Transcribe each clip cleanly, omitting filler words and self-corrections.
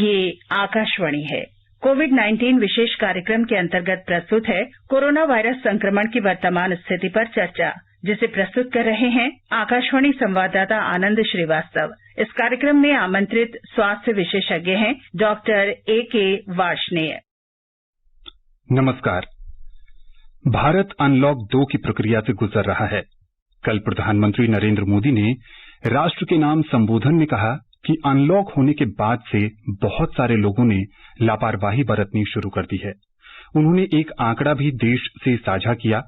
ये आकाशवाणी है। कोविड-19 विशेष कार्यक्रम के अंतर्गत प्रस्तुत है कोरोना वायरस संक्रमण की वर्तमान स्थिति पर चर्चा, जिसे प्रस्तुत कर रहे हैं आकाशवाणी संवाददाता आनंद श्रीवास्तव। इस कार्यक्रम में आमंत्रित स्वास्थ्य विशेषज्ञ हैं डॉक्टर A.K. वार्ष्णेय। नमस्कार। भारत अनलॉक 2 की प्रक्रिया से गुजर रहा है। कल प्रधानमंत्री नरेंद्र मोदी ने राष्ट्र के नाम संबोधन में कहा कि अनलॉक होने के बाद से बहुत सारे लोगों ने लापरवाही बरतनी शुरू कर दी है। उन्होंने एक आंकड़ा भी देश से साझा किया।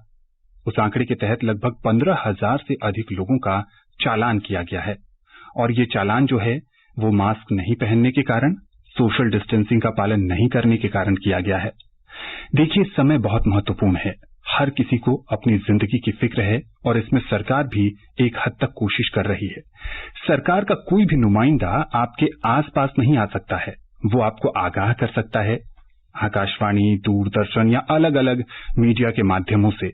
उस आंकड़े के तहत लगभग 15,000 से अधिक लोगों का चालान किया गया है और ये चालान जो है वो मास्क नहीं पहनने के कारण, सोशल डिस्टेंसिंग का पालन नहीं करने के कारण किया गया है। देखिए, समय बहुत महत्वपूर्ण है। हर किसी को अपनी जिंदगी की फिक्र है और इसमें सरकार भी एक हद तक कोशिश कर रही है। सरकार का कोई भी नुमाइंदा आपके आसपास नहीं आ सकता है, वो आपको आगाह कर सकता है। आकाशवाणी, दूरदर्शन या अलग अलग मीडिया के माध्यमों से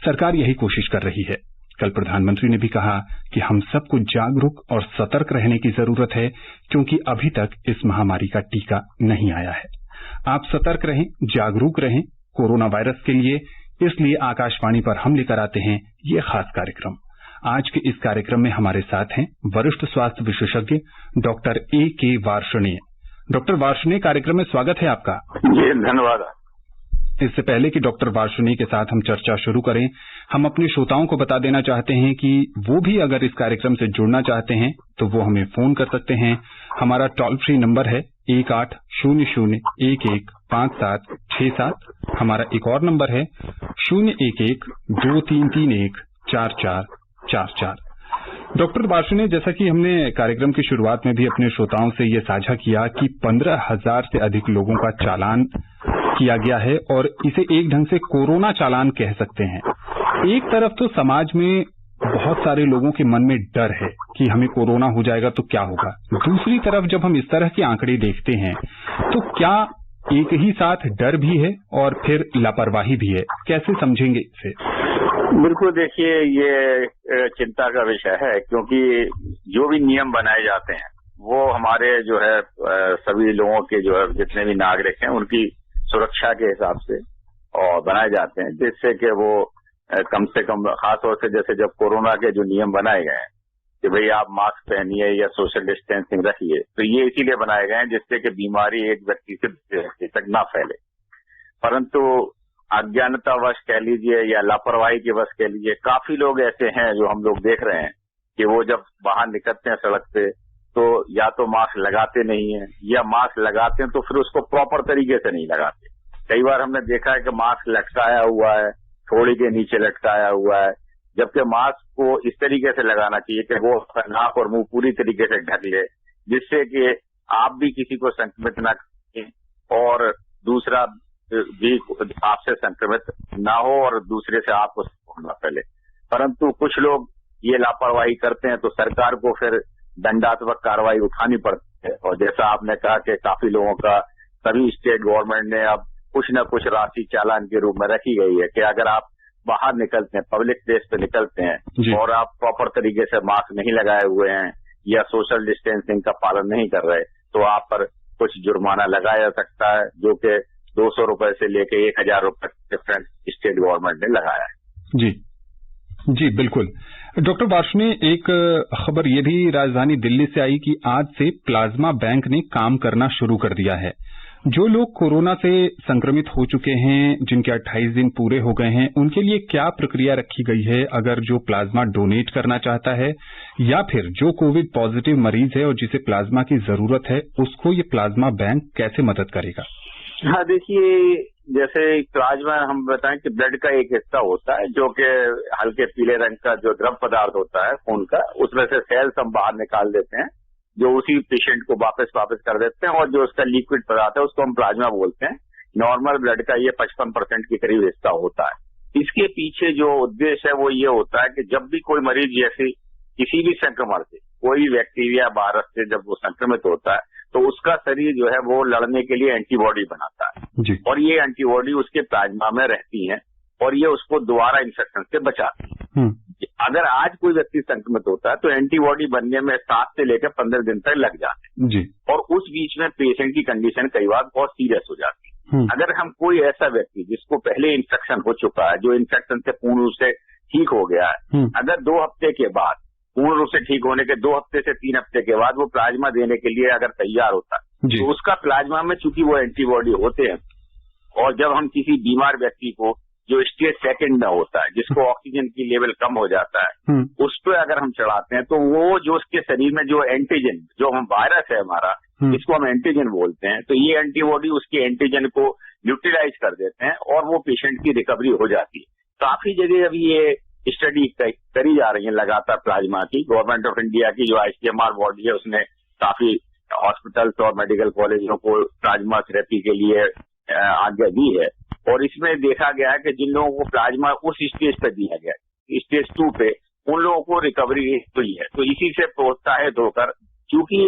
सरकार यही कोशिश कर रही है। कल प्रधानमंत्री ने भी कहा कि हम सबको जागरूक और सतर्क रहने की जरूरत है, क्योंकि अभी तक इस महामारी का टीका नहीं आया है। आप सतर्क रहें, जागरूक रहें कोरोना वायरस के लिए। इसलिए आकाशवाणी पर हम लेकर आते हैं ये खास कार्यक्रम। आज के इस कार्यक्रम में हमारे साथ हैं वरिष्ठ स्वास्थ्य विशेषज्ञ doctor A.K. Varshney. Doctor Varshney, कार्यक्रम में स्वागत है आपका। जी, धन्यवाद। इससे पहले कि डॉक्टर वार्ष्णेय के साथ हम चर्चा शुरू करें, हम अपने श्रोताओं को बता देना चाहते हैं कि वो भी अगर इस कार्यक्रम से जुड़ना चाहते हैं तो वो हमें फोन कर सकते हैं। हमारा टोल फ्री नंबर है 1800115767। हमारा एक और नंबर है 01123314444। डॉक्टर वार्ष्णेय, जैसा कि हमने कार्यक्रम की शुरुआत में भी अपने श्रोताओं से ये साझा किया कि 15,000 से अधिक लोगों का चालान किया गया है और इसे एक ढंग से कोरोना चालान कह सकते हैं। एक तरफ तो समाज में बहुत सारे लोगों के मन में डर है कि हमें कोरोना हो जाएगा तो क्या होगा। दूसरी तरफ जब हम इस तरह के आंकड़े देखते हैं तो क्या एक ही साथ डर भी है और फिर लापरवाही भी है? कैसे समझेंगे इसे? बिल्कुल, देखिए, ये चिंता का विषय है, क्योंकि जो भी नियम बनाए जाते हैं वो हमारे जो है सभी लोगों के जो है जितने भी नागरिक हैं उनकी सुरक्षा के हिसाब से और बनाए जाते हैं, जिससे कि वो कम से कम, खासतौर से जैसे जब कोरोना के जो नियम बनाए गए हैं कि भाई आप मास्क पहनिए या सोशल डिस्टेंसिंग रखिए, तो ये इसीलिए बनाए गए हैं जिससे कि बीमारी एक व्यक्ति से दूसरे व्यक्ति तक ना फैले। परंतु अज्ञानतावश कह लीजिए या लापरवाही के वश कह लीजिए, काफी लोग ऐसे हैं जो हम लोग देख रहे हैं कि वो जब बाहर निकलते हैं सड़क पे तो या तो मास्क लगाते नहीं है या मास्क लगाते हैं तो फिर उसको प्रॉपर तरीके से नहीं लगाते। कई बार हमने देखा है कि मास्क लटकाया हुआ है, थोड़ी के नीचे लटकाया हुआ है, जबकि मास्क को इस तरीके से लगाना चाहिए कि वो नाक और मुंह पूरी तरीके से ढक ले, जिससे कि आप भी किसी को संक्रमित न करें और दूसरा भी आपसे संक्रमित ना हो और दूसरे से आपको ना फैले। परंतु कुछ लोग ये लापरवाही करते हैं तो सरकार को फिर दंडात्मक कार्रवाई उठानी पड़ती है। और जैसा आपने कहा कि काफी लोगों का सभी स्टेट गवर्नमेंट ने अब कुछ न कुछ राशि चालान के रूप में रखी गई है कि अगर आप बाहर निकलते हैं, पब्लिक प्लेस पे निकलते हैं और आप प्रॉपर तरीके से मास्क नहीं लगाए हुए हैं या सोशल डिस्टेंसिंग का पालन नहीं कर रहे, तो आप पर कुछ जुर्माना लगाया जा सकता है, जो कि 200 रुपए से लेके 1,000 रुपए डिफरेंट स्टेट गवर्नमेंट ने लगाया है। जी बिल्कुल। डॉक्टर वार्ष्णेय, एक खबर ये भी राजधानी दिल्ली से आई कि आज से प्लाज्मा बैंक ने काम करना शुरू कर दिया है। जो लोग कोरोना से संक्रमित हो चुके हैं, जिनके 28 दिन पूरे हो गए हैं, उनके लिए क्या प्रक्रिया रखी गई है? अगर जो प्लाज्मा डोनेट करना चाहता है या फिर जो कोविड पॉजिटिव मरीज है और जिसे प्लाज्मा की जरूरत है, उसको ये प्लाज्मा बैंक कैसे मदद करेगा? हाँ, देखिए, जैसे प्लाज्मा हम बताएं कि ब्लड का एक हिस्सा होता है जो कि हल्के पीले रंग का जो द्रव पदार्थ होता है खून का, उसमें से सेल्स हम बाहर निकाल देते हैं जो उसी पेशेंट को वापस कर देते हैं, और जो उसका लिक्विड पदार्थ है उसको हम प्लाज्मा बोलते हैं। नॉर्मल ब्लड का ये 55% के करीब हिस्सा होता है। इसके पीछे जो उद्देश्य है वो ये होता है कि जब भी कोई मरीज जैसे किसी भी संक्रमण से, कोई भी बैक्टीरिया वायरस से जब वो संक्रमित होता है तो उसका शरीर जो है वो लड़ने के लिए एंटीबॉडी बनाता है और ये एंटीबॉडी उसके प्लाज्मा में रहती हैं और ये उसको दोबारा इन्फेक्शन से बचाती है। अगर आज कोई व्यक्ति संक्रमित होता है तो एंटीबॉडी बनने में 7 से लेकर 15 दिन तक लग जाते हैं जी। और उस बीच में पेशेंट की कंडीशन कई बार बहुत सीरियस हो जाती है। अगर हम कोई ऐसा व्यक्ति जिसको पहले इन्फेक्शन हो चुका है, जो इन्फेक्शन से पूर्ण रूप से ठीक हो गया है, अगर 2 हफ्ते के बाद पूर्ण रूप से ठीक होने के 2 हफ्ते से 3 हफ्ते के बाद वो प्लाज्मा देने के लिए अगर तैयार होता है तो उसका प्लाज्मा में चूंकि वो एंटीबॉडी होते हैं, और जब हम किसी बीमार व्यक्ति को जो स्टेज 2 में होता है, जिसको ऑक्सीजन की लेवल कम हो जाता है, उस पर अगर हम चढ़ाते हैं तो वो जो उसके शरीर में जो एंटीजन, जो हम वायरस है हमारा, जिसको हम एंटीजन बोलते हैं, तो ये एंटीबॉडी उसके एंटीजन को न्यूट्रलाइज कर देते हैं और वो पेशेंट की रिकवरी हो जाती है। काफी जगह अभी ये स्टडी करी जा रही है लगातार प्लाज्मा की। गवर्नमेंट ऑफ इंडिया की जो ICMR बॉडी है उसने काफी हॉस्पिटल्स और मेडिकल कॉलेजों को प्लाज्मा थेरेपी के लिए आज्ञा दी है, और इसमें देखा गया है कि जिन लोगों को प्लाज्मा उस स्टेज पे दिया गया, स्टेज 2 पे, उन लोगों को रिकवरी हुई है। तो इसी से प्रोत्साहित होकर, क्योंकि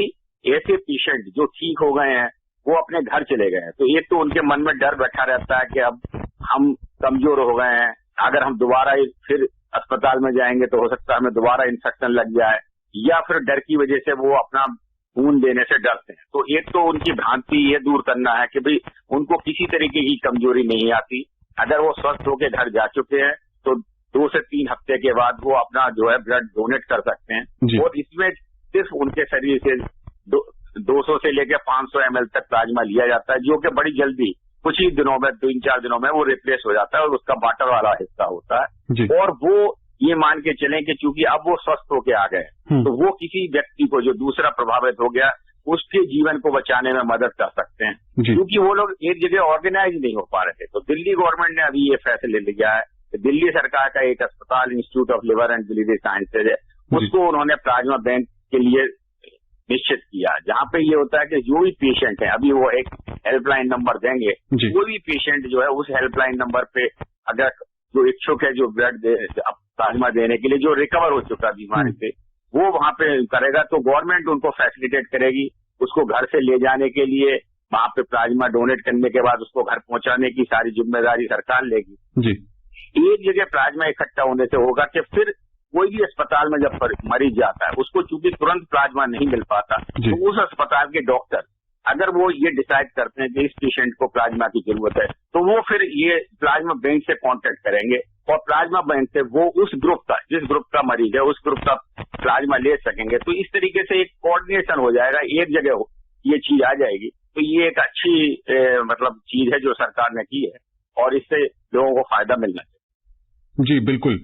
ऐसे पेशेंट जो ठीक हो गए हैं वो अपने घर चले गए हैं, तो एक तो उनके मन में डर बैठा रहता है कि अब हम कमजोर हो गए हैं, अगर हम दोबारा फिर अस्पताल में जाएंगे तो हो सकता है हमें दोबारा इन्फेक्शन लग जाए, या फिर डर की वजह से वो अपना खून देने से डरते हैं। तो एक तो उनकी भ्रांति ये दूर करना है कि भाई उनको किसी तरीके की कमजोरी नहीं आती, अगर वो स्वस्थ होकर घर जा चुके हैं तो 2 से 3 हफ्ते के बाद वो अपना जो है ब्लड डोनेट कर सकते हैं। और इसमें सिर्फ उनके शरीर से 200 से लेकर 500 ml तक प्लाज्मा लिया जाता है, जो कि बड़ी जल्दी कुछ ही दिनों में, 3-4 दिनों में वो रिप्लेस हो जाता है और उसका वाटर वाला हिस्सा होता है। और वो ये मान के चलें कि चूंकि अब वो स्वस्थ होके आ गए, तो वो किसी व्यक्ति को जो दूसरा प्रभावित हो गया उसके जीवन को बचाने में मदद कर सकते हैं, क्योंकि वो लोग एक जगह ऑर्गेनाइज नहीं हो पा रहे थे। तो दिल्ली गवर्नमेंट ने अभी ये फैसले लिया है कि दिल्ली सरकार का एक अस्पताल institute of liver and biliary sciences है, उसको उन्होंने प्लाज्मा बैंक के लिए निश्चित किया, जहाँ पे ये होता है कि जो भी पेशेंट है, अभी वो एक हेल्पलाइन नंबर देंगे, कोई भी पेशेंट जो है उस हेल्पलाइन नंबर पे अगर जो इच्छुक है जो ब्लड प्लाज्मा देने के लिए, जो रिकवर हो चुका बीमारी से, वो वहाँ पे करेगा, तो गवर्नमेंट उनको फैसिलिटेट करेगी उसको घर से ले जाने के लिए। वहाँ पे प्लाज्मा डोनेट करने के बाद उसको घर पहुंचाने की सारी जिम्मेदारी सरकार लेगी। एक जगह प्लाज्मा इकट्ठा होने से होगा कि फिर कोई भी अस्पताल में जब मरीज जाता है उसको चूंकि तुरंत प्लाज्मा नहीं मिल पाता, तो उस अस्पताल के डॉक्टर अगर वो ये डिसाइड करते हैं कि इस पेशेंट को प्लाज्मा की जरूरत है, तो वो फिर ये प्लाज्मा बैंक से कांटेक्ट करेंगे और प्लाज्मा बैंक से वो उस ग्रुप का, जिस ग्रुप का मरीज है उस ग्रुप का प्लाज्मा ले सकेंगे। तो इस तरीके से एक कोऑर्डिनेशन हो जाएगा, एक जगह ये चीज आ जाएगी। तो ये एक अच्छी मतलब चीज है जो सरकार ने की है और इससे लोगों को फायदा मिलना चाहिए। जी बिल्कुल।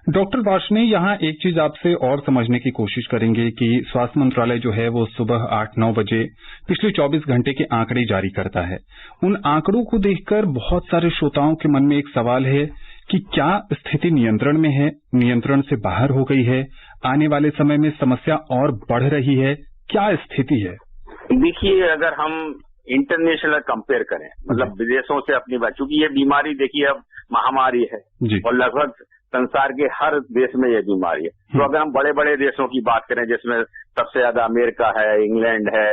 डॉक्टर वार्ष्णेय, यहाँ एक चीज आपसे और समझने की कोशिश करेंगे कि स्वास्थ्य मंत्रालय जो है वो सुबह 8-9 बजे पिछले 24 घंटे के आंकड़े जारी करता है। उन आंकड़ों को देखकर बहुत सारे श्रोताओं के मन में एक सवाल है कि क्या स्थिति नियंत्रण में है, नियंत्रण से बाहर हो गई है, आने वाले समय में समस्या और बढ़ रही है, क्या स्थिति है? देखिए, अगर हम इंटरनेशनल कंपेयर करें, मतलब विदेशों से अपनी बात, चूंकि ये बीमारी देखिए अब महामारी है और लगभग संसार के हर देश में ये बीमारी है। तो अगर हम बड़े बड़े देशों की बात करें जिसमें सबसे ज्यादा अमेरिका है, इंग्लैंड है,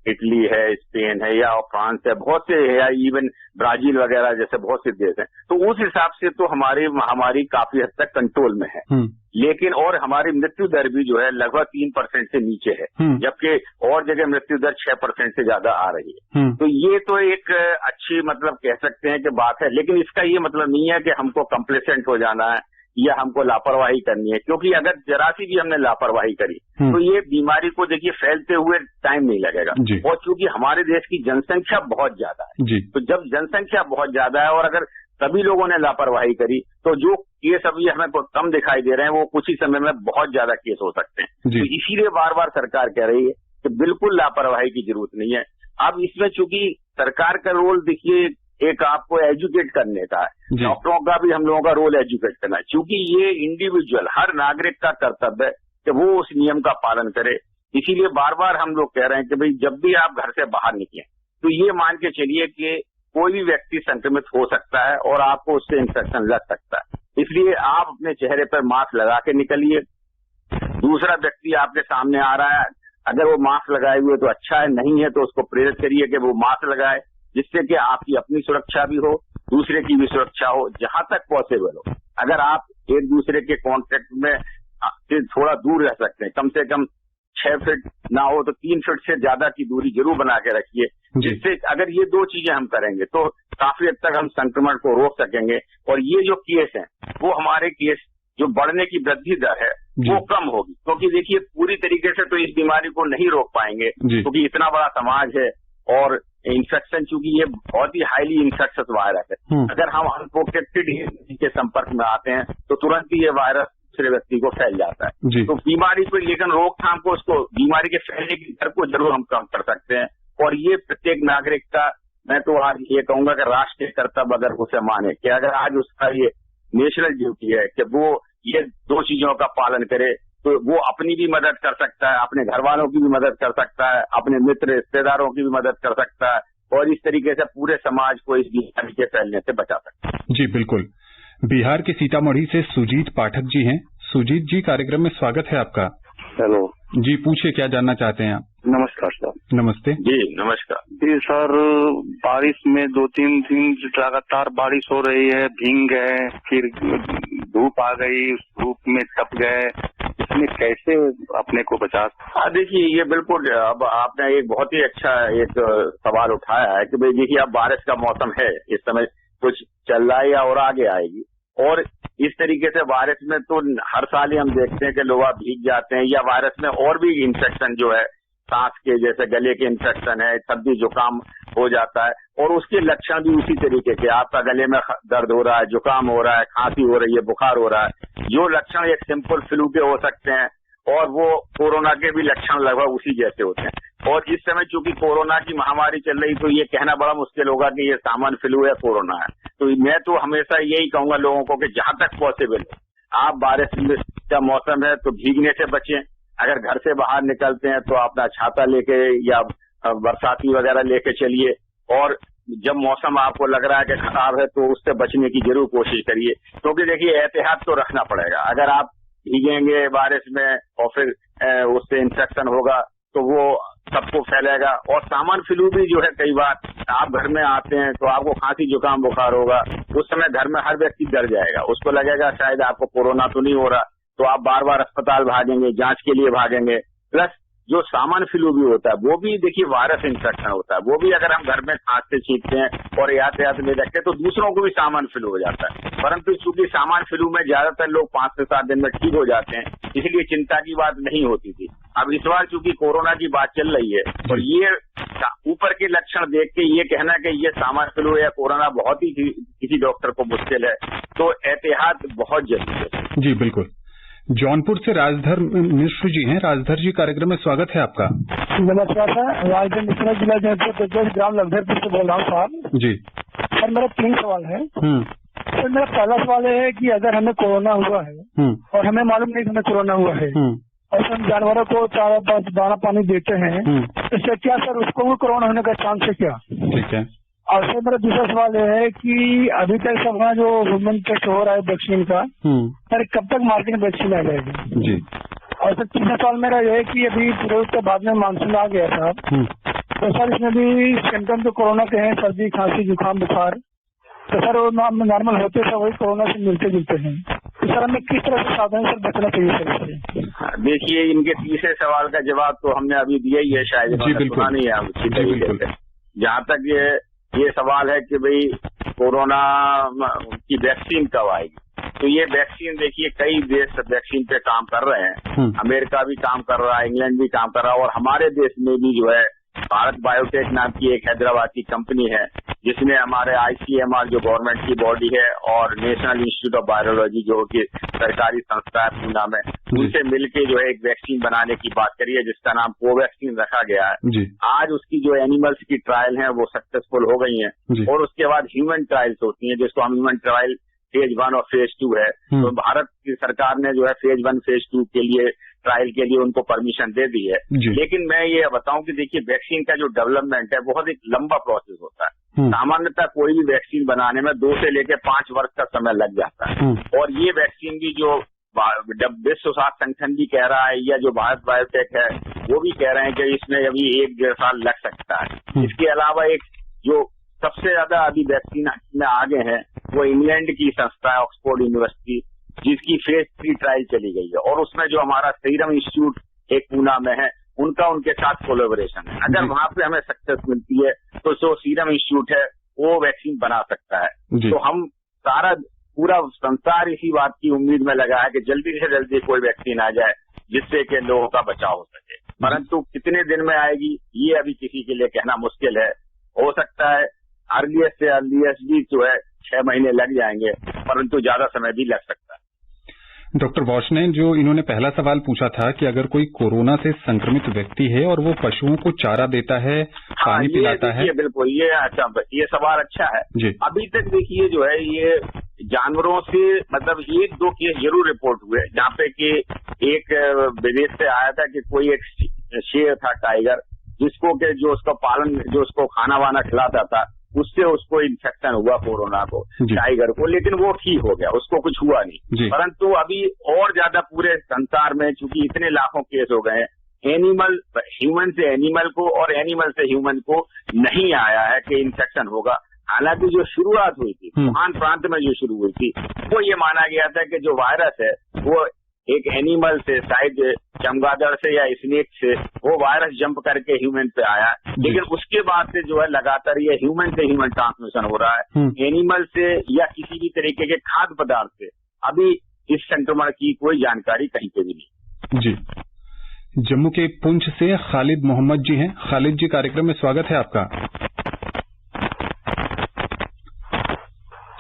इटली है, स्पेन है या फ्रांस है, बहुत से है, या इवन ब्राजील वगैरह जैसे बहुत से देश हैं, तो उस हिसाब से तो हमारी महामारी काफी हद तक कंट्रोल में है। लेकिन और हमारी मृत्यु दर भी जो है लगभग 3% से नीचे है, जबकि और जगह मृत्यु दर 6% से ज्यादा आ रही है। तो ये तो एक अच्छी मतलब कह सकते हैं कि बात है, लेकिन इसका ये मतलब नहीं है कि हमको कंप्लेसेंट हो जाना है या हमको लापरवाही करनी है, क्योंकि अगर जरा सी भी हमने लापरवाही करी तो ये बीमारी को देखिए फैलते हुए टाइम नहीं लगेगा। और चूंकि हमारे देश की जनसंख्या बहुत ज्यादा है, तो जब जनसंख्या बहुत ज्यादा है और अगर सभी लोगों ने लापरवाही करी तो जो केस अभी हमें कम दिखाई दे रहे हैं वो कुछ ही समय में बहुत ज्यादा केस हो सकते हैं। तो इसीलिए बार बार सरकार कह रही है कि बिल्कुल लापरवाही की जरूरत नहीं है। अब इसमें चूंकि सरकार का रोल देखिए एक आपको एजुकेट करने का है, डॉक्टरों का भी हम लोगों का रोल एजुकेट करना है, क्योंकि ये इंडिविजुअल हर नागरिक का कर्तव्य है कि वो उस नियम का पालन करे। इसीलिए बार बार हम लोग कह रहे हैं कि भाई जब भी आप घर से बाहर निकलें तो ये मान के चलिए कि कोई भी व्यक्ति संक्रमित हो सकता है और आपको उससे इन्फेक्शन लग सकता है। इसलिए आप अपने चेहरे पर मास्क लगा के निकलिए। दूसरा व्यक्ति आपके सामने आ रहा है, अगर वो मास्क लगाए हुए तो अच्छा है, नहीं है तो उसको प्रेरित करिए कि वो मास्क लगाए, जिससे कि आपकी अपनी सुरक्षा भी हो, दूसरे की भी सुरक्षा हो, जहां तक पॉसिबल हो। अगर आप एक दूसरे के कांटेक्ट में से थोड़ा दूर रह सकते हैं। कम से कम 6 फीट ना हो तो 3 फीट से ज्यादा की दूरी जरूर बना के रखिए, जिससे अगर ये 2 चीजें हम करेंगे तो काफी हद तक हम संक्रमण को रोक सकेंगे। और ये जो केस है वो हमारे केस जो बढ़ने की वृद्धि दर है वो कम होगी, क्योंकि देखिए पूरी तरीके से तो इस बीमारी को नहीं रोक पाएंगे, क्योंकि इतना बड़ा समाज है और इन्फेक्शन, चूंकि ये बहुत ही हाईली इन्फेक्शस वायरस है। अगर हम अनप्रोटेक्टेड के संपर्क में आते हैं तो तुरंत ही ये वायरस दूसरे व्यक्ति को फैल जाता है। तो बीमारी को, लेकिन रोकथाम को, उसको बीमारी के फैलने की दर को जरूर हम कम कर सकते हैं। और ये प्रत्येक नागरिक का, मैं तो आज ये कहूंगा कि राष्ट्रीय कर्तव्य अगर उसे माने कि अगर आज उसका ये नेशनल ड्यूटी है कि वो ये 2 चीजों का पालन करे, तो वो अपनी भी मदद कर सकता है, अपने घर वालों की भी मदद कर सकता है, अपने मित्र रिश्तेदारों की भी मदद कर सकता है, और इस तरीके से पूरे समाज को इस बीमारी के फैलने से बचा सकता है। जी बिल्कुल। बिहार के सीतामढ़ी से सुजीत पाठक जी हैं। सुजीत जी, कार्यक्रम में स्वागत है आपका। हेलो जी, पूछिए क्या जानना चाहते हैं आप? नमस्कार सर। नमस्ते जी नमस्कार। जी सर, बारिश में 2-3 दिन लगातार बारिश हो रही है, भीग गए, फिर धूप आ गई, उस धूप में तप गए, इसमें कैसे अपने को बचा? देखिए ये बिल्कुल, अब आपने एक बहुत ही अच्छा एक सवाल उठाया है कि भाई देखिए अब बारिश का मौसम है, इस समय कुछ चल रहा है या और आगे आएगी, और इस तरीके से वायरस में तो हर साल ही हम देखते हैं कि लोग भीग जाते हैं, या वायरस में और भी इन्फेक्शन जो है, सांस के जैसे गले के इन्फेक्शन है, सर्दी जुकाम हो जाता है, और उसके लक्षण भी उसी तरीके के, आपका गले में दर्द हो रहा है, जुकाम हो रहा है, खांसी हो रही है, बुखार हो रहा है, जो लक्षण एक सिंपल फ्लू के हो सकते हैं, और वो कोरोना के भी लक्षण लगभग उसी जैसे होते हैं। और इस समय चूंकि कोरोना की महामारी चल रही, तो ये कहना बड़ा मुश्किल होगा कि ये सामान्य फ्लू है, कोरोना है। तो मैं तो हमेशा यही कहूंगा लोगों को कि जहां तक पॉसिबल है, आप बारिश का मौसम है तो भीगने से बचें। अगर घर से बाहर निकलते हैं तो अपना छाता लेके या बरसाती वगैरह लेके चलिए, और जब मौसम आपको लग रहा है कि खराब है तो उससे बचने की जरूर कोशिश करिए, क्योंकि देखिए एहतियात तो रखना पड़ेगा। अगर आप भीगेंगे बारिश में और फिर उससे इन्फेक्शन होगा तो वो सबको फैलेगा। और सामान्य फ्लू भी जो है, कई बार आप घर में आते हैं तो आपको खांसी जुकाम बुखार होगा, उस समय घर में हर व्यक्ति डर जाएगा, उसको लगेगा शायद आपको कोरोना तो नहीं हो रहा, तो आप बार बार अस्पताल भागेंगे, जांच के लिए भागेंगे। प्लस जो सामान्य फ्लू भी होता है वो भी देखिए वायरस इन्फेक्शन होता है, वो भी अगर हम घर में खांसते छींकते हैं और यातायात में रखते हैं तो दूसरों को भी सामान्य फ्लू हो जाता है। परंतु चूंकि सामान्य फ्लू में ज्यादातर लोग 5 से 7 दिन में ठीक हो जाते हैं, इसलिए चिंता की बात नहीं होती थी। अब इस बार चूंकि कोरोना की बात चल रही है और ये ऊपर के लक्षण देख के ये कहना कि ये सामान्य फ्लू या कोरोना बहुत ही किसी डॉक्टर को मुश्किल है, तो एहतियात बहुत जरूरी है। जी बिल्कुल। जौनपुर से राजधर मिश्र जी हैं। राजधर जी, कार्यक्रम में स्वागत है आपका। नमस्कार सर, राजधर मिश्र, जिला जौनपुर, ग्राम लखधरपुर से बोल रहा हूँ साहब। जी सर, मेरा 3 सवाल है। सर, मेरा पहला सवाल है कि अगर हमें कोरोना हुआ है और हमें मालूम नहीं कि हमें कोरोना हुआ है और हम जानवरों को चारा दाना पानी देते हैं, इससे क्या सर उसको भी कोरोना होने का चांस है क्या? ठीक है। और सर, मेरा दूसरा सवाल यह है कि अभी तक सबका जो ह्यूमन टेस्ट हो रहा है वैक्सीन का, सर कब तक मार्केट में वैक्सीन आ जाएगी? जी। और सर तीसरा सवाल मेरा यह है कि अभी फिरोज के बाद में मानसून आ गया था, तो सर इसमें भी सिम्टम तो कोरोना के हैं, सर्दी खांसी जुकाम बुखार, तो सर वो नॉर्मल होते हैं, वही कोरोना से मिलते जुलते हैं, तो सर हमें किस तरह से सावधानी से बचना चाहिए सर? देखिए, इनके तीसरे सवाल का जवाब तो हमने अभी दिया ही है, शायद सुना नहीं है अच्छी तरीके से। जहाँ तक ये सवाल है कि भाई कोरोना की वैक्सीन कब आएगी, तो ये वैक्सीन देखिए कई देश वैक्सीन पे काम कर रहे हैं। अमेरिका भी काम कर रहा है, इंग्लैंड भी काम कर रहा है, और हमारे देश में भी जो है भारत बायोटेक नाम की एक हैदराबाद की कंपनी है, जिसमें हमारे ICMR जो गवर्नमेंट की बॉडी है और नेशनल इंस्टीट्यूट ऑफ वायरोलॉजी जो कि सरकारी संस्था है पूना में, उनसे मिलके जो है एक वैक्सीन बनाने की बात करी है, जिसका नाम कोवैक्सीन रखा गया है। आज उसकी जो एनिमल्स की ट्रायल है वो सक्सेसफुल हो गई हैं, और उसके बाद ह्यूमन ट्रायल्स होती हैं, जिसको हम ह्यूमन ट्रायल फेज 1 और फेज 2 है। तो भारत की सरकार ने जो है फेज 1 फेज 2 के लिए ट्रायल के लिए उनको परमिशन दे दी है। लेकिन मैं ये बताऊं कि देखिए वैक्सीन का जो डेवलपमेंट है बहुत एक लंबा प्रोसेस होता है। सामान्यतः कोई भी वैक्सीन बनाने में 2 से लेकर 5 वर्ष का समय लग जाता है, और ये वैक्सीन भी जो विश्व स्वास्थ्य संगठन भी कह रहा है या जो भारत बायोटेक है वो भी कह रहे हैं कि इसमें अभी 1-1.5 साल लग सकता है। इसके अलावा एक जो सबसे ज्यादा अभी वैक्सीन में आगे है वो इंग्लैंड की संस्था है, ऑक्सफोर्ड यूनिवर्सिटी, जिसकी फेज 3 ट्रायल चली गई है, और उसमें जो हमारा सीरम इंस्टीट्यूट एक पूना में है उनका उनके साथ कोलैबोरेशन है। अगर वहां पे हमें सक्सेस मिलती है तो जो सीरम इंस्टीट्यूट है वो वैक्सीन बना सकता है। तो हम सारा पूरा संसार इसी बात की उम्मीद में लगा है कि जल्दी से जल्दी कोई वैक्सीन आ जाए जिससे कि लोगों का बचाव हो सके, परंतु कितने दिन में आएगी ये अभी किसी के लिए कहना मुश्किल है। हो सकता है अर्लीस्ट से अर्लीस्ट भी जो है 6 महीने लग जाएंगे, परंतु ज्यादा समय भी लग सकता है। डॉक्टर वार्ष्णेय, जो इन्होंने पहला सवाल पूछा था कि अगर कोई कोरोना से संक्रमित व्यक्ति है और वो पशुओं को चारा देता है, पानी पिलाता है, बिल्कुल ये अच्छा, ये सवाल अच्छा है जी। अभी तक देखिए जो है ये जानवरों से मतलब 1-2 केस जरूर रिपोर्ट हुए जहाँ पे कि एक विदेश से आया था कि कोई एक शेर था, टाइगर, जिसको के जो उसका पालन, जो उसको खाना वाना खिलाता था, उससे उसको इन्फेक्शन हुआ कोरोना को, टाइगर को, लेकिन वो ठीक हो गया, उसको कुछ हुआ नहीं। परंतु अभी और ज्यादा पूरे संसार में चूंकि इतने लाखों केस हो गए हैं, एनिमल ह्यूमन से एनिमल को और एनिमल से ह्यूमन को नहीं आया है कि इन्फेक्शन होगा। हालांकि जो शुरुआत हुई थी वुहान प्रांत में जो शुरू हुई थी वो ये माना गया था कि जो वायरस है वो एक एनिमल से, शायद चमगादड़ से या स्नेक से वो वायरस जंप करके ह्यूमन पे आया, लेकिन उसके बाद से जो है लगातार ये ह्यूमन से ह्यूमन ट्रांसमिशन हो रहा है, एनिमल से या किसी भी तरीके के खाद्य पदार्थ से अभी इस संक्रमण की कोई जानकारी कहीं पे भी नहीं। जी, जम्मू के पुंछ से खालिद मोहम्मद जी हैं। खालिद जी, कार्यक्रम में स्वागत है आपका।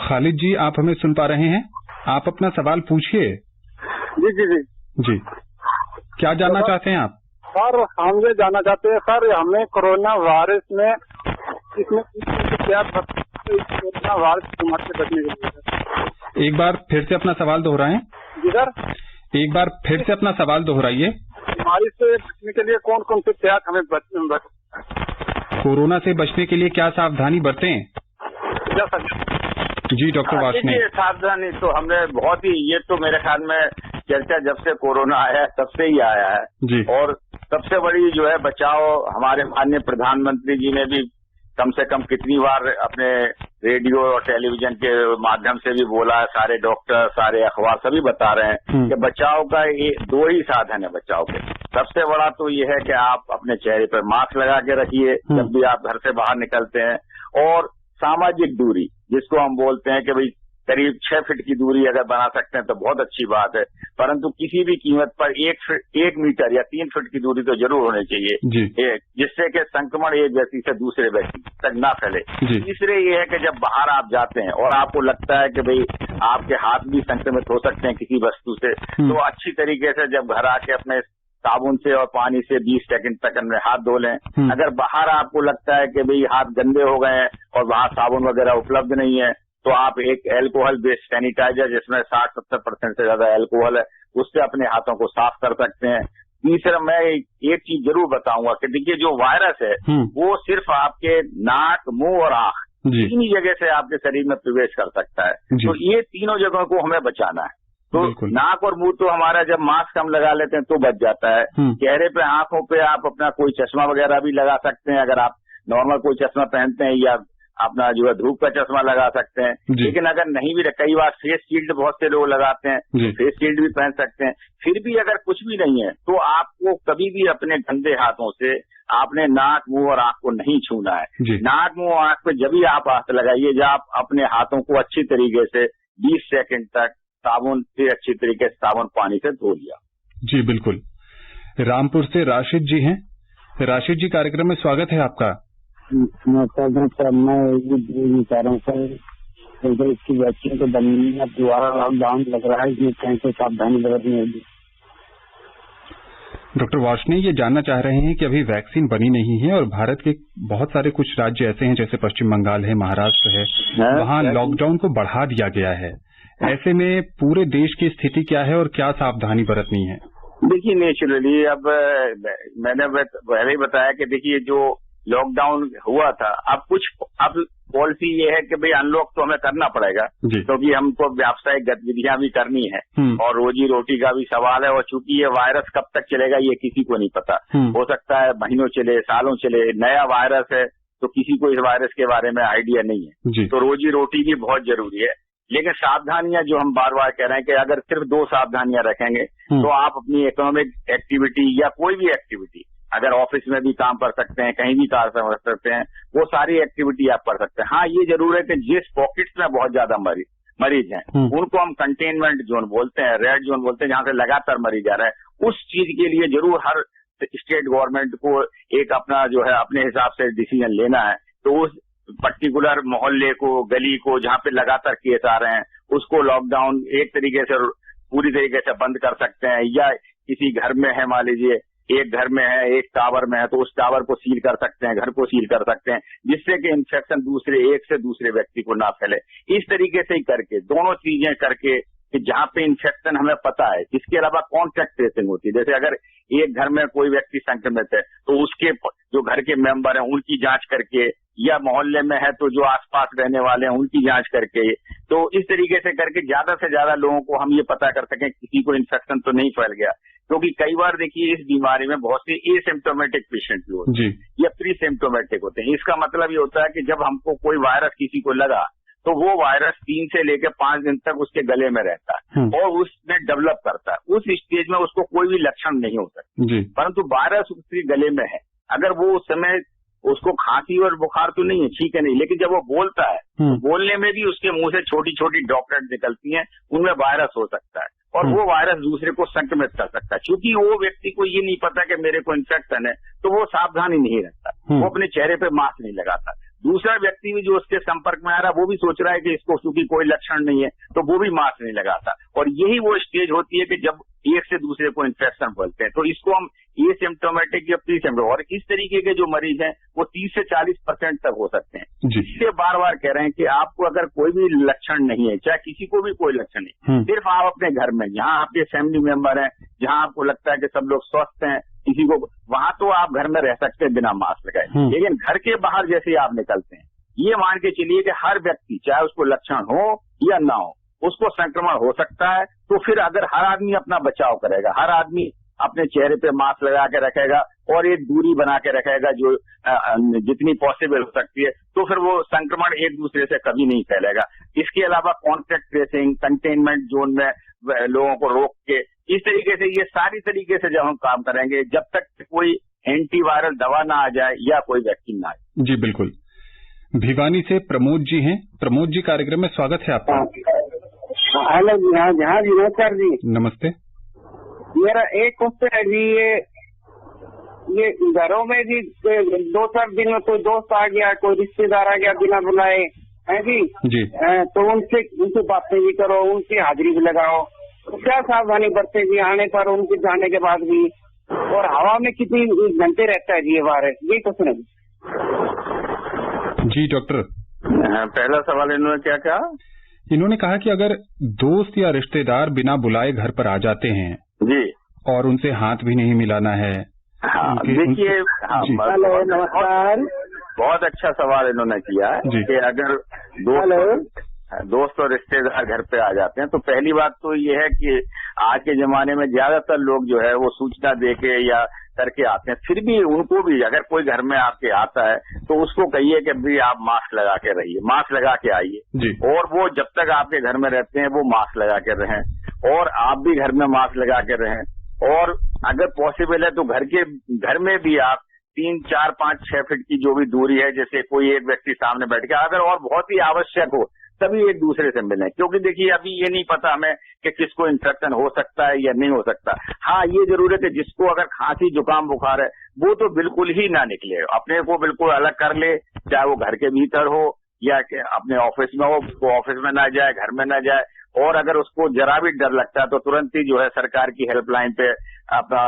खालिद जी, आप हमें सुन पा रहे हैं? आप अपना सवाल पूछिए। जी जी जी जी, क्या जानना चाहते हैं आप? सर, हम ये जानना चाहते हैं सर, हमें कोरोना वायरस में इसमें क्या कोरोना वायरस से बचने के लिए? एक बार फिर से अपना सवाल दोहराएं। जी सर, एक बार फिर से अपना सवाल दोहराइए। बीमारी से बचने के लिए कौन कौन से त्याग हमें कोरोना से बचने के लिए क्या सावधानी बरतें? जी डॉक्टर वार्ष्णेय। सावधानी तो हमने बहुत ही, ये तो मेरे ख्याल में चर्चा जब से कोरोना आया है तब से ही आया है जी। और सबसे बड़ी जो है बचाव, हमारे माननीय प्रधानमंत्री जी ने भी कम से कम कितनी बार अपने रेडियो और टेलीविजन के माध्यम से भी बोला है, सारे डॉक्टर, सारे अखबार सभी बता रहे हैं कि बचाव का ये 2 ही साधन है बचाव के। सबसे बड़ा तो ये है कि आप अपने चेहरे पर मास्क लगा के रखिए जब भी आप घर से बाहर निकलते हैं, और सामाजिक दूरी जिसको हम बोलते हैं कि भाई करीब 6 फीट की दूरी अगर बना सकते हैं तो बहुत अच्छी बात है, परंतु किसी भी कीमत पर 1 मीटर या 3 फीट की दूरी तो जरूर होनी चाहिए, जिससे कि संक्रमण एक व्यक्ति से दूसरे व्यक्ति तक ना फैले। तीसरे ये है कि जब बाहर आप जाते हैं और आपको लगता है कि भाई आपके हाथ भी संक्रमित हो सकते हैं किसी वस्तु से, तो अच्छी तरीके से जब घर आके अपने साबुन से और पानी से 20 सेकंड तक अपने हाथ धो लें। अगर बाहर आपको लगता है कि भाई हाथ गंदे हो गए हैं और वहां साबुन वगैरह उपलब्ध नहीं है, तो आप एक एल्कोहल बेस्ड सैनिटाइजर जिसमें 60-70% से ज्यादा एल्कोहल है, उससे अपने हाथों को साफ कर सकते हैं। तीसरा मैं एक चीज जरूर बताऊंगा कि देखिए जो वायरस है वो सिर्फ आपके नाक, मुंह और आंख 3 ही जगह से आपके शरीर में प्रवेश कर सकता है, तो ये तीनों जगहों को हमें बचाना है। तो नाक और मुंह तो हमारा जब मास्क हम लगा लेते हैं तो बच जाता है। चेहरे पे, आंखों पे आप अपना कोई चश्मा वगैरह भी लगा सकते हैं, अगर आप नॉर्मल कोई चश्मा पहनते हैं, या अपना जो है धूप का चश्मा लगा सकते हैं। लेकिन अगर नहीं भी, कई बार फेस शील्ड बहुत से लोग लगाते हैं, फेस शील्ड भी पहन सकते हैं। फिर भी अगर कुछ भी नहीं है तो आपको कभी भी अपने गंदे हाथों से आपने नाक, मुंह और आंख को नहीं छूना है। नाक, मुंह और आंख पे जब भी आप हाथ लगाइए, जब आप अपने हाथों को अच्छी तरीके से 20 सेकंड तक साबुन से, अच्छी तरीके से साबुन पानी से धो लिया। जी बिल्कुल। रामपुर से राशिद जी हैं। राशिद जी, कार्यक्रम में स्वागत है आपका। मैं ये कह रहा हूँ सर, इसकी वैक्सीन तो बनने अब दोबारा लॉकडाउन लग रहा है, इसमें कैसे सावधानी बरतनी होगी? डॉक्टर वार्ष्णेय ये जानना चाह रहे हैं कि अभी वैक्सीन बनी नहीं है और भारत के बहुत सारे कुछ राज्य ऐसे हैं जैसे पश्चिम बंगाल है, महाराष्ट्र है, वहाँ लॉकडाउन को बढ़ा दिया गया है। ऐसे में पूरे देश की स्थिति क्या है और क्या सावधानी बरतनी है? देखिए नेचुरली अब मैंने पहले ही बताया कि देखिए जो लॉकडाउन हुआ था, अब पॉलिसी ये है कि भाई अनलॉक तो हमें करना पड़ेगा, क्योंकि हमको व्यावसायिक गतिविधियां भी करनी है और रोजी रोटी का भी सवाल है। और चूंकि ये वायरस कब तक चलेगा ये किसी को नहीं पता, हो सकता है महीनों चले, सालों चले। नया वायरस है तो किसी को इस वायरस के बारे में आइडिया नहीं है, तो रोजी रोटी भी बहुत जरूरी है। लेकिन सावधानियां जो हम बार बार कह रहे हैं कि अगर सिर्फ 2 सावधानियां रखेंगे तो आप अपनी इकोनॉमिक एक्टिविटी या कोई भी एक्टिविटी, अगर ऑफिस में भी काम कर सकते हैं, कहीं भी काम कर सकते हैं, वो सारी एक्टिविटी आप कर सकते हैं। हाँ, ये जरूर है कि जिस पॉकेट्स में बहुत ज्यादा मरीज हैं उनको हम कंटेनमेंट जोन बोलते हैं, रेड जोन बोलते हैं, जहां से लगातार मरीज आ रहा है, उस चीज के लिए जरूर हर स्टेट गवर्नमेंट को एक अपना जो है अपने हिसाब से डिसीजन लेना है। तो उस पर्टिकुलर मोहल्ले को, गली को, जहां पे लगातार केस आ रहे हैं, उसको लॉकडाउन एक तरीके से पूरी तरीके से बंद कर सकते हैं, या किसी घर में है, मान लीजिए एक घर में है, एक टावर में है, तो उस टावर को सील कर सकते हैं, घर को सील कर सकते हैं, जिससे कि इन्फेक्शन एक से दूसरे व्यक्ति को ना फैले। इस तरीके से ही करके, दोनों चीजें करके, कि जहां पे इन्फेक्शन हमें पता है, इसके अलावा कॉन्टैक्ट ट्रेसिंग होती है। जैसे अगर एक घर में कोई व्यक्ति संक्रमित है तो उसके जो घर के मेंबर हैं उनकी जांच करके, या मोहल्ले में है तो जो आसपास रहने वाले हैं उनकी जांच करके, तो इस तरीके से करके ज्यादा से ज्यादा लोगों को हम ये पता कर सकें किसी को इन्फेक्शन तो नहीं फैल गया। क्योंकि कई बार देखिए इस बीमारी में बहुत से एसिम्प्टोमेटिक पेशेंट होते हैं या प्री सिम्प्टोमेटिक होते हैं। इसका मतलब ये होता है कि जब हमको कोई वायरस किसी को लगा तो वो वायरस 3 से लेकर 5 दिन तक उसके गले में रहता है और उसमें डेवलप करता है। उस स्टेज में उसको कोई भी लक्षण नहीं होता, परंतु वायरस उसके गले में है। अगर वो उस समय उसको खांसी और बुखार तो नहीं है, ठीक है नहीं, लेकिन जब वो बोलता है तो बोलने में भी उसके मुंह से छोटी छोटी ड्रॉपलेट निकलती हैं, उनमें वायरस हो सकता है और वो वायरस दूसरे को संक्रमित कर सकता है। क्योंकि वो व्यक्ति को ये नहीं पता कि मेरे को इन्फेक्शन है, तो वो सावधानी नहीं रखता, वो अपने चेहरे पे मास्क नहीं लगाता। दूसरा व्यक्ति भी जो उसके संपर्क में आ रहा है वो भी सोच रहा है कि इसको चूंकि कोई लक्षण नहीं है, तो वो भी मास्क नहीं लगाता। और यही वो स्टेज होती है कि जब एक से दूसरे को इन्फेक्शन फैलते हैं, तो इसको हम एसिम्प्टोमेटिक या प्री सिम्प्टोमेटिक, और इस तरीके के जो मरीज हैं वो 30 से 40% तक हो सकते हैं। इसलिए बार बार कह रहे हैं कि आपको अगर कोई भी लक्षण नहीं है, चाहे किसी को भी कोई लक्षण नहीं, सिर्फ आप अपने घर में, जहां आपके फैमिली मेंबर हैं, जहां आपको लगता है कि सब लोग स्वस्थ हैं, किसी को, वहां तो आप घर में रह सकते हैं बिना मास्क लगाए। लेकिन घर के बाहर जैसे आप निकलते हैं, ये मान के चलिए कि हर व्यक्ति, चाहे उसको लक्षण हो या ना हो, उसको संक्रमण हो सकता है। तो फिर अगर हर आदमी अपना बचाव करेगा, हर आदमी अपने चेहरे पे मास्क लगा के रखेगा और एक दूरी बना के रखेगा जो जितनी पॉसिबल हो सकती है, तो फिर वो संक्रमण एक दूसरे से कभी नहीं फैलेगा। इसके अलावा कॉन्टैक्ट ट्रेसिंग, कंटेनमेंट जोन में लोगों को रोक के, इस तरीके से, ये सारी तरीके से जब हम काम करेंगे, जब तक कोई एंटीवायरल दवा ना आ जाए या कोई वैक्सीन ना आए। जी बिल्कुल। भिवानी से प्रमोद जी हैं। प्रमोद जी, कार्यक्रम में स्वागत है आपका। हेलो जी, हाँ जी, नमस्कार जी। नमस्ते। मेरा एक क्वेश्चन है जी, ये घरों में जी 2-4 दिन में कोई दोस्त आ गया, कोई रिश्तेदार आ गया बिना बुलाए, है जी, तो उनसे बातें भी करो, उनकी हाजिरी भी लगाओ, तो क्या सावधानी बरते जी आने पर, उनके जाने के बाद भी, और हवा में कितनी घंटे रहता है जी ये वायरस, ये क्वेश्चन है जी। डॉक्टर, पहला सवाल इन्होंने क्या कहा? इन्होंने कहा कि अगर दोस्त या रिश्तेदार बिना बुलाए घर पर आ जाते हैं जी, और उनसे हाथ भी नहीं मिलाना है। हाँ, देखिए, नमस्कार, बहुत अच्छा सवाल इन्होंने किया है कि अगर दोस्त और रिश्तेदार घर पे आ जाते हैं, तो पहली बात तो ये है कि आज के जमाने में ज्यादातर लोग जो है वो सूचना देके या करके आते हैं। फिर भी उनको भी, अगर कोई घर में आपके आता है तो उसको कहिए कि भाई आप मास्क लगा के रहिए, मास्क लगा के आइए, और वो जब तक आपके घर में रहते हैं वो मास्क लगा के रहें, और आप भी घर में मास्क लगा के रहें। और अगर पॉसिबल है तो घर में भी आप 3, 4, 5, 6 फीट की जो भी दूरी है, जैसे कोई एक व्यक्ति सामने बैठ गया, अगर और बहुत ही आवश्यक हो तभी एक दूसरे से मिलें। क्योंकि देखिए अभी ये नहीं पता हमें कि किसको इन्फेक्शन हो सकता है या नहीं हो सकता। हाँ, ये जरूर है कि जिसको अगर खांसी जुकाम बुखार है वो तो बिल्कुल ही ना निकले, अपने को बिल्कुल अलग कर ले, चाहे वो घर के भीतर हो या अपने ऑफिस में हो, वो ऑफिस में ना जाए, घर में ना जाए। और अगर उसको जरा भी डर लगता है तो तुरंत ही जो है सरकार की हेल्पलाइन पे अपना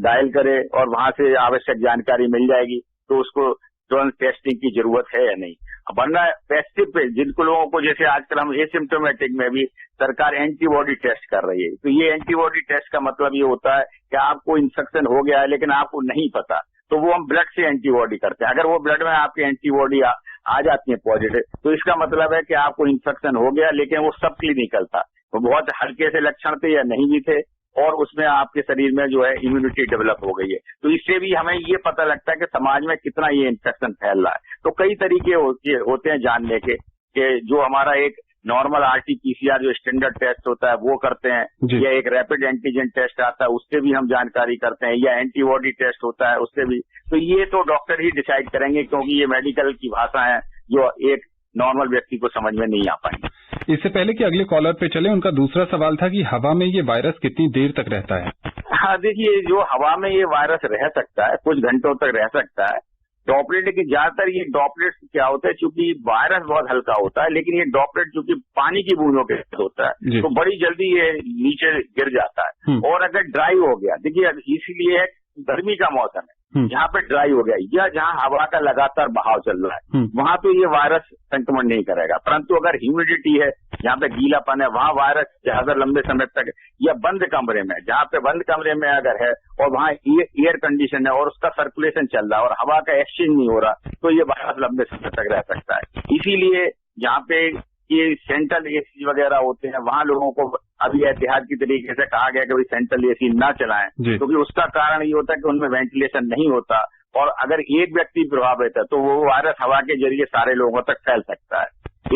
डायल करे और वहां से आवश्यक जानकारी मिल जाएगी, तो उसको तुरंत टेस्टिंग की जरूरत है या नहीं। वरना पैसिव पे जिनको लोगों को, जैसे आजकल हम एसिम्प्टोमेटिक में भी सरकार एंटीबॉडी टेस्ट कर रही है, तो ये एंटीबॉडी टेस्ट का मतलब ये होता है कि आपको इन्फेक्शन हो गया है लेकिन आपको नहीं पता, तो वो हम ब्लड से एंटीबॉडी करते हैं। अगर वो ब्लड में आपकी एंटीबॉडी आ जाती है पॉजिटिव, तो इसका मतलब है कि आपको इन्फेक्शन हो गया, लेकिन वो सब क्लिनिकल था, वो बहुत हल्के से लक्षण थे या नहीं भी थे, और उसमें आपके शरीर में जो है इम्यूनिटी डेवलप हो गई है। तो इससे भी हमें ये पता लगता है कि समाज में कितना ये इन्फेक्शन फैल रहा है। तो कई तरीके होते हैं जानने के, कि जो हमारा एक नॉर्मल RT-PCR जो स्टैंडर्ड टेस्ट होता है वो करते हैं, या एक रैपिड एंटीजन टेस्ट आता है उससे भी हम जानकारी करते हैं, या एंटीबॉडी टेस्ट होता है उससे भी। तो ये तो डॉक्टर ही डिसाइड करेंगे, क्योंकि ये मेडिकल की भाषा है जो एक नॉर्मल व्यक्ति को समझ में नहीं आ पाएंगे। इससे पहले कि अगले कॉलर पे चले, उनका दूसरा सवाल था कि हवा में ये वायरस कितनी देर तक रहता है? हाँ, देखिए, जो हवा में ये वायरस रह सकता है कुछ घंटों तक रह सकता है। ड्रॉपलेट की ज्यादातर ये ड्रॉपलेट क्या होता है, चूंकि वायरस बहुत हल्का होता है, लेकिन ये ड्रॉपलेट चूंकि पानी की बूंदों के होता है तो बड़ी जल्दी ये नीचे गिर जाता है। और अगर ड्राई हो गया, देखिए इसलिए गर्मी का मौसम है, जहाँ पे ड्राई हो गया या जहाँ हवा का लगातार बहाव चल रहा है वहां तो ये वायरस संक्रमण नहीं करेगा। परंतु अगर ह्यूमिडिटी है, जहाँ पे गीलापन है, वहाँ वायरस ज्यादा लंबे समय तक, या बंद कमरे में, जहाँ पे बंद कमरे में अगर है और वहाँ एयर कंडीशन है और उसका सर्कुलेशन चल रहा है और हवा का एक्सचेंज नहीं हो रहा, तो ये वायरस लंबे समय तक रह सकता है। इसीलिए जहाँ पे ये सेंट्रल एसी वगैरह होते हैं वहाँ लोगों को अभी एहतियात की तरीके से कहा गया कि भाई सेंट्रल एसी ना चलाएं, क्योंकि उसका कारण ये होता है कि उनमें वेंटिलेशन नहीं होता, और अगर एक व्यक्ति प्रभावित है तो वो वायरस हवा के जरिए सारे लोगों तक फैल सकता है।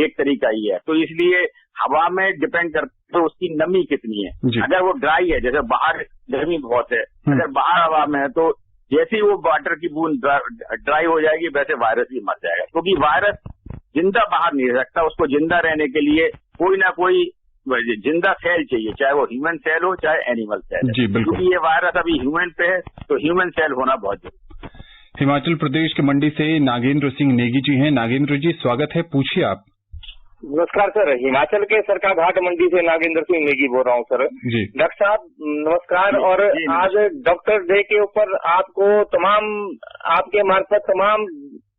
एक तरीका ये है। तो इसलिए हवा में डिपेंड करता है उसकी नमी कितनी है। अगर वो ड्राई है, जैसे बाहर गर्मी बहुत है, अगर बाहर हवा में है तो जैसे ही वो वाटर की बूंद ड्राई हो जाएगी वैसे वायरस भी मर जाएगा, क्योंकि वायरस जिंदा बाहर नहीं रह सकता। उसको जिंदा रहने के लिए कोई ना कोई जिंदा सेल चाहिए, चाहे वो ह्यूमन सेल हो चाहे एनिमल सेल है। क्योंकि ये वायरस अभी ह्यूमन पे है तो ह्यूमन सेल होना बहुत जरूरी है। हिमाचल प्रदेश के मंडी से नागेंद्र सिंह नेगी जी हैं। नागेंद्र जी, स्वागत है, पूछिए आप। नमस्कार सर, हिमाचल के सरकाघाट मंडी से नागेंद्र सिंह नेगी बोल रहा हूँ सर। जी डॉक्टर साहब नमस्कार। और आज डॉक्टर डे के ऊपर आपको तमाम, आपके मार्फत तमाम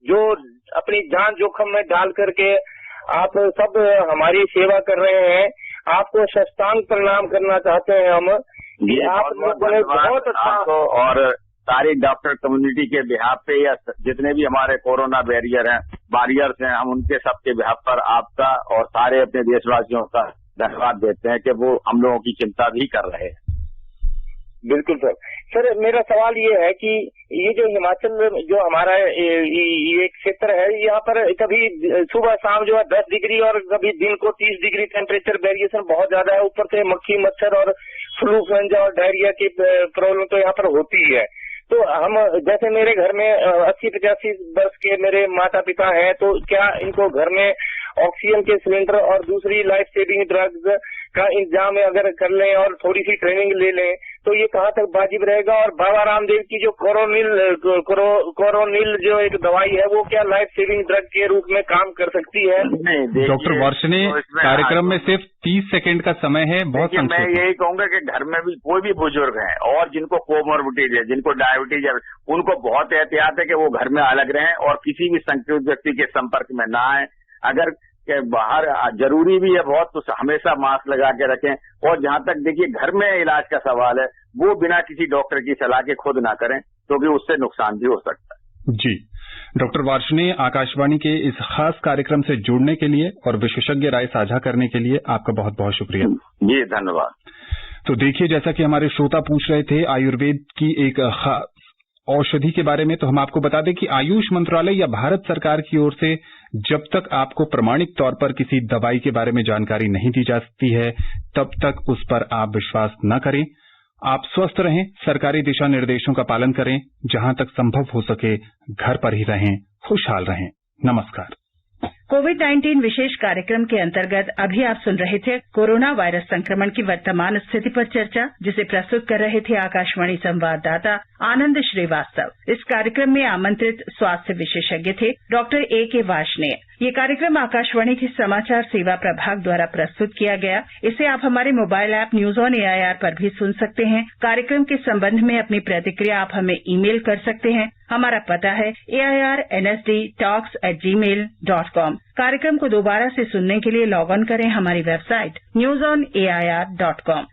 जो अपनी जान जोखिम में डाल करके आप सब हमारी सेवा कर रहे हैं, आपको साष्टांग प्रणाम करना चाहते हैं हम। आप बहुत अच्छा, और सारी डॉक्टर कम्युनिटी के बिहाफ पे या जितने भी हमारे कोरोना वॉरियर्स हैं, हम उनके सबके बिहाफ पर आपका और सारे अपने देशवासियों का धन्यवाद देते हैं कि वो हम लोगों की चिंता भी कर रहे हैं। बिल्कुल सर। सर मेरा सवाल ये है कि ये जो हिमाचल जो हमारा ये क्षेत्र है, यहाँ पर कभी सुबह शाम जो है 10 डिग्री और कभी दिन को 30 डिग्री टेम्परेचर वेरिएशन बहुत ज्यादा है। ऊपर से मक्खी मच्छर और फ्लू फ्लूएंजा और डायरिया की प्रॉब्लम तो यहाँ पर होती ही है। तो हम, जैसे मेरे घर में 80-85 वर्ष के मेरे माता पिता हैं, तो क्या इनको घर में ऑक्सीजन के सिलेंडर और दूसरी लाइफ सेविंग ड्रग्स का इंतजाम अगर कर लें और थोड़ी सी ट्रेनिंग ले लें तो ये कहाँ तक वाजिब रहेगा? और बाबा रामदेव की जो कोरोनिल जो एक दवाई है वो क्या लाइफ सेविंग ड्रग के रूप में काम कर सकती है? डॉक्टर वार्ष्णेय, कार्यक्रम में सिर्फ 30 सेकंड का समय है, बहुत मैं यही कहूंगा कि घर में भी कोई भी बुजुर्ग है और जिनको कोमोर्बिडिटीज है, जिनको डायबिटीज है, उनको बहुत एहतियात है कि वो घर में अलग रहें और किसी भी संक्रमित व्यक्ति के संपर्क में ना आए। अगर बाहर जरूरी भी है बहुत तो हमेशा मास्क लगा के रखें। और जहां तक देखिए घर में इलाज का सवाल है, वो बिना किसी डॉक्टर की सलाह के खुद ना करें, क्योंकि उससे नुकसान भी हो सकता है। जी, डॉक्टर वार्ष्णेय, आकाशवाणी के इस खास कार्यक्रम से जुड़ने के लिए और विशेषज्ञ राय साझा करने के लिए आपका बहुत बहुत शुक्रिया। जी धन्यवाद। तो देखिए, जैसा कि हमारे श्रोता पूछ रहे थे आयुर्वेद की एक खास औषधि के बारे में, तो हम आपको बता दें कि आयुष मंत्रालय या भारत सरकार की ओर से जब तक आपको प्रमाणिक तौर पर किसी दवाई के बारे में जानकारी नहीं दी जा सकती है, तब तक उस पर आप विश्वास न करें। आप स्वस्थ रहें, सरकारी दिशा निर्देशों का पालन करें, जहां तक संभव हो सके घर पर ही रहें, खुशहाल रहें। नमस्कार। कोविड-19 विशेष कार्यक्रम के अंतर्गत अभी आप सुन रहे थे कोरोना वायरस संक्रमण की वर्तमान स्थिति पर चर्चा, जिसे प्रस्तुत कर रहे थे आकाशवाणी संवाददाता आनंद श्रीवास्तव। इस कार्यक्रम में आमंत्रित स्वास्थ्य विशेषज्ञ थे डॉक्टर A.K. वार्ष्णेय। ये कार्यक्रम आकाशवाणी के समाचार सेवा प्रभाग द्वारा प्रस्तुत किया गया। इसे आप हमारे mobile app news on AIR पर भी सुन सकते हैं। कार्यक्रम के संबंध में अपनी प्रतिक्रिया आप हमें ईमेल कर सकते हैं। हमारा पता है AIRNSDtalks@gmail.com। कार्यक्रम को दोबारा से सुनने के लिए लॉग ऑन करें हमारी वेबसाइट newsonair.com।